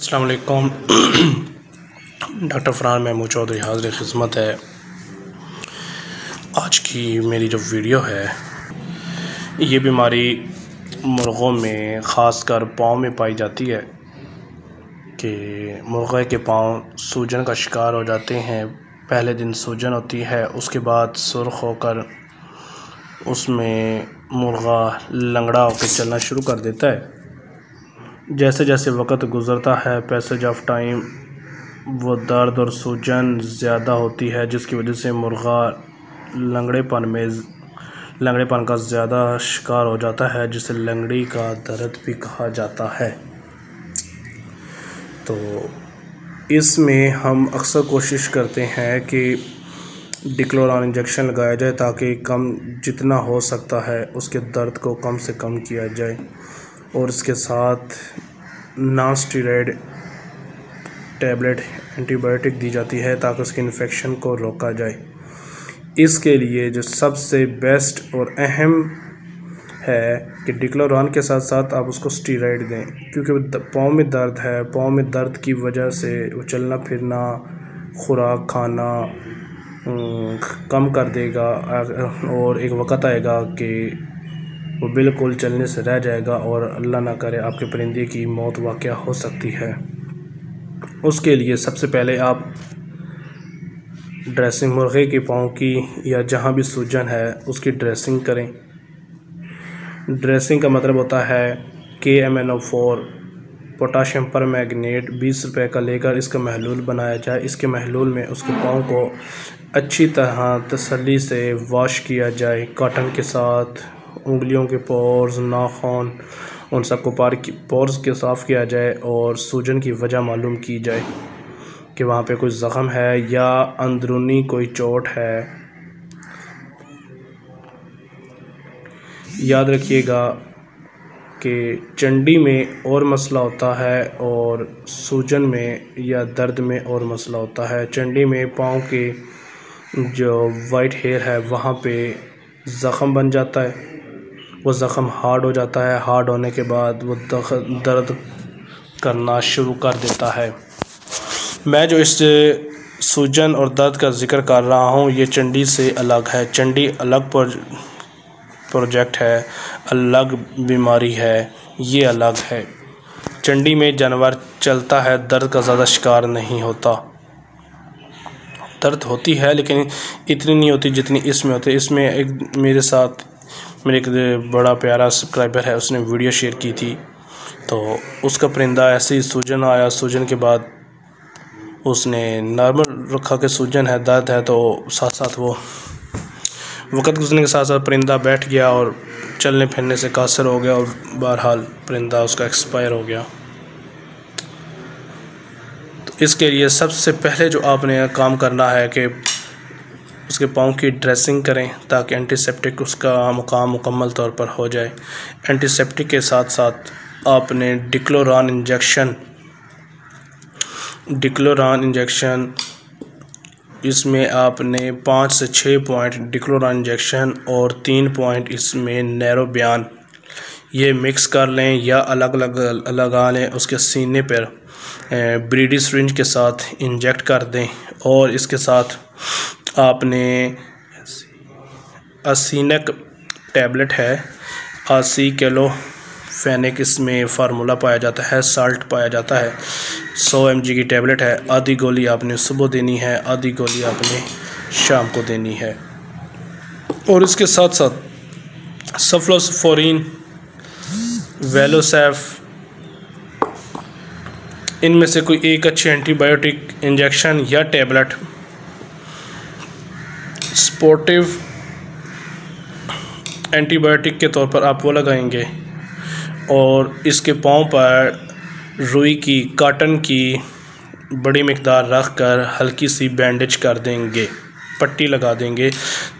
अस्सलाम वालेकुम। डॉक्टर फरहान महमूद चौधरी हाज़िर खिदमत है। आज की मेरी जो वीडियो है, ये बीमारी मुर्ग़ों में ख़ासकर पाँव में पाई जाती है कि मुर्ग़े के पाँव सूजन का शिकार हो जाते हैं। पहले दिन सूजन होती है, उसके बाद सुर्ख़ होकर उसमें मुर्ग़ा लंगड़ा होकर चलना शुरू कर देता है। जैसे जैसे वक्त गुज़रता है, पैसेज ऑफ टाइम, वो दर्द और सूजन ज़्यादा होती है, जिसकी वजह से मुर्ग़ा लंगड़ेपन का ज़्यादा शिकार हो जाता है, जिसे लंगड़ी का दर्द भी कहा जाता है। तो इसमें हम अक्सर कोशिश करते हैं कि डिक्लोरान इंजेक्शन लगाया जाए ताकि कम जितना हो सकता है उसके दर्द को कम से कम किया जाए, और इसके साथ नॉन स्टेरॉइड टैबलेट एंटीबायोटिक दी जाती है ताकि उसके इन्फेक्शन को रोका जाए। इसके लिए जो सबसे बेस्ट और अहम है कि डिक्लोरान के साथ साथ आप उसको स्टेरॉइड दें, क्योंकि पाँव में दर्द है, पाँव में दर्द की वजह से वो चलना फिरना, खुराक खाना कम कर देगा, और एक वक़्त आएगा कि वो बिल्कुल चलने से रह जाएगा और अल्लाह ना करे आपके परिंदे की मौत वाक़या हो सकती है। उसके लिए सबसे पहले आप ड्रेसिंग मुर्ग़े के पाँव की या जहाँ भी सूजन है उसकी ड्रेसिंग करें। ड्रेसिंग का मतलब होता है KMNO4 पोटाशियम परमैंगनेट 20 रुपये का लेकर इसका महलूल बनाया जाए। इसके महलूल में उसके पाँव को अच्छी तरह तसल्ली से वॉश किया जाए, कॉटन के साथ उंगलियों के पोर्स, नाखून, उन सबको पोर्स के साफ़ किया जाए और सूजन की वजह मालूम की जाए कि वहाँ पे कोई ज़ख़म है या अंदरूनी कोई चोट है। याद रखिएगा कि चंडी में और मसला होता है और सूजन में या दर्द में और मसला होता है। चंडी में पाँव के जो वाइट हेयर है वहाँ पे ज़ख़म बन जाता है, वो ज़ख़म हार्ड हो जाता है, हार्ड होने के बाद वो दर्द करना शुरू कर देता है। मैं जो इस सूजन और दर्द का ज़िक्र कर रहा हूँ ये चंडी से अलग है। चंडी अलग प्रोजेक्ट है, अलग बीमारी है, ये अलग है। चंडी में जानवर चलता है, दर्द का ज़्यादा शिकार नहीं होता। दर्द होती है लेकिन इतनी नहीं होती जितनी इसमें होती है। इसमें एक मेरे साथ मेरे एक बड़ा प्यारा सब्सक्राइबर है, उसने वीडियो शेयर की थी, तो उसका परिंदा ऐसे ही सूजन आया। सूजन के बाद उसने नॉर्मल रखा कि सूजन है, दर्द है, तो साथ साथ वो वक़्त गुजरने के साथ साथ परिंदा बैठ गया और चलने फिरने से कासर हो गया और बहरहाल परिंदा उसका एक्सपायर हो गया। तो इसके लिए सबसे पहले जो आपने काम करना है कि उसके पाँव की ड्रेसिंग करें ताकि एंटीसेप्टिक उसका मुकाम मुकम्मल तौर पर हो जाए। एंटीसेप्टिक के साथ साथ आपने डिक्लोरान इंजेक्शन इसमें आपने 5 से 6 पॉइंट डिक्लोरान इंजेक्शन और 3 पॉइंट इसमें नैरो बयान ये मिक्स कर लें या अलग अलग लगा लें। उसके सीने पर ब्रीडी सिरिंज के साथ इंजेक्ट कर दें, और इसके साथ आपने असीनक टैबलेट है, आसिक्लोफेनेक इसमें फार्मूला पाया जाता है, साल्ट पाया जाता है, 100 mg की टैबलेट है। आधी गोली आपने सुबह देनी है, आधी गोली आपने शाम को देनी है। और इसके साथ साथ सफ्लोस्फोरिन, वेलोसेफ, इनमें से कोई एक अच्छी एंटीबायोटिक इंजेक्शन या टैबलेट स्पोर्टिव एंटीबायोटिक के तौर पर आप वो लगाएंगे, और इसके पाँव पर रुई की, कॉटन की बड़ी मिकदार रख कर हल्की सी बैंडेज कर देंगे, पट्टी लगा देंगे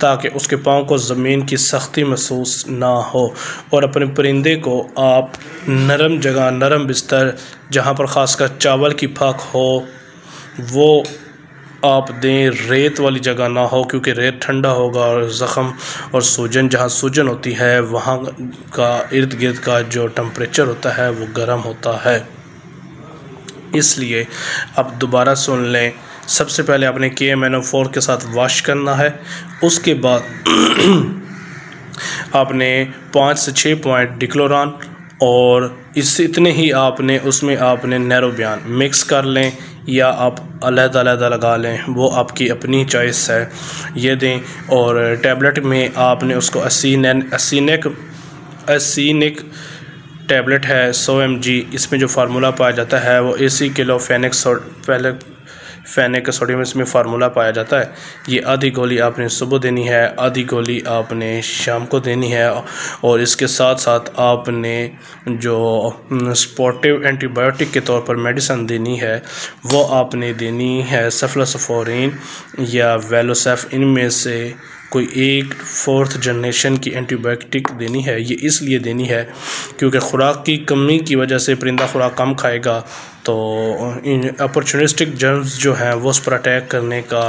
ताकि उसके पाँव को ज़मीन की सख्ती महसूस ना हो। और अपने परिंदे को आप नरम जगह, नरम बिस्तर जहाँ पर ख़ासकर चावल की फाक हो वो आप दें, रेत वाली जगह ना हो, क्योंकि रेत ठंडा होगा और ज़ख़म और सूजन, जहाँ सूजन होती है वहाँ का इर्द गिर्द का जो टेम्परेचर होता है वो गर्म होता है। इसलिए अब दोबारा सुन लें। सबसे पहले आपने KMNO4 के साथ वॉश करना है। उसके बाद आपने 5 से 6 पॉइंट डिक्लोरान और इससे इतने ही आपने उसमें आपने नैरोबियान मिक्स कर लें या आप अलग-अलग लगा लें, वो आपकी अपनी चॉइस है, ये दें। और टैबलेट में आपने उसको एसिनिक टैबलेट है 100 mg। इसमें जो फार्मूला पाया जाता है वो 80 किलो फेनिक सोडियम इसमें फार्मूला पाया जाता है। ये आधी गोली आपने सुबह देनी है, आधी गोली आपने शाम को देनी है। और इसके साथ साथ आपने जो सपोर्टिव एंटीबायोटिक के तौर पर मेडिसिन देनी है वो आपने देनी है सेफ्लोसफोरिन या वेलोसेफ। इनमें से कोई एक 4th जनरेशन की एंटीबायोटिक देनी है। ये इसलिए देनी है क्योंकि ख़ुराक की कमी की वजह से परिंदा ख़ुराक कम खाएगा तो इन अपॉर्चुनिस्टिक जर्म्स जो हैं वो उस पर अटैक करने का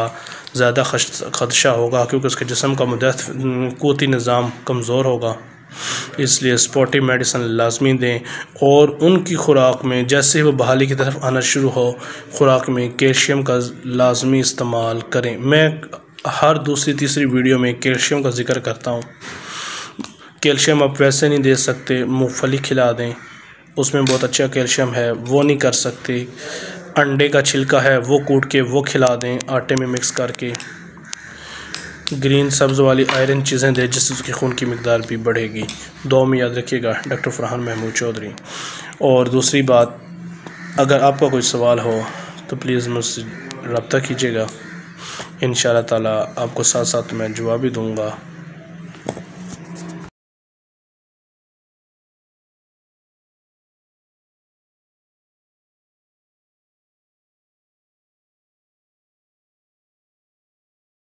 ज़्यादा ख़दशा होगा, क्योंकि उसके जिस्म का क़ुव्वती निज़ाम कमज़ोर होगा। इसलिए सपोर्टिव मेडिसिन लाजमी दें। और उनकी ख़ुराक में जैसे ही वो बहाली की तरफ आना शुरू हो, ख़ुराक में कैल्शियम का लाजमी इस्तेमाल करें। मैं हर दूसरी तीसरी वीडियो में कैल्शियम का जिक्र करता हूँ। कैल्शियम आप वैसे नहीं दे सकते, मूंगफली खिला दें, उसमें बहुत अच्छा कैल्शियम है, वो नहीं कर सकते। अंडे का छिलका है वो कूट के वो खिला दें आटे में मिक्स करके। ग्रीन सब्ज़ वाली आयरन चीज़ें दें जिससे उसकी खून की मिकदार भी बढ़ेगी। दुआ में याद रखिएगा। डॉक्टर फरहान महमूद चौधरी। और दूसरी बात, अगर आपका कोई सवाल हो तो प्लीज़ मुझसे रब्ता कीजिएगा। इंशाअल्लाह ताला आपको साथ साथ मैं जवाब भी दूँगा।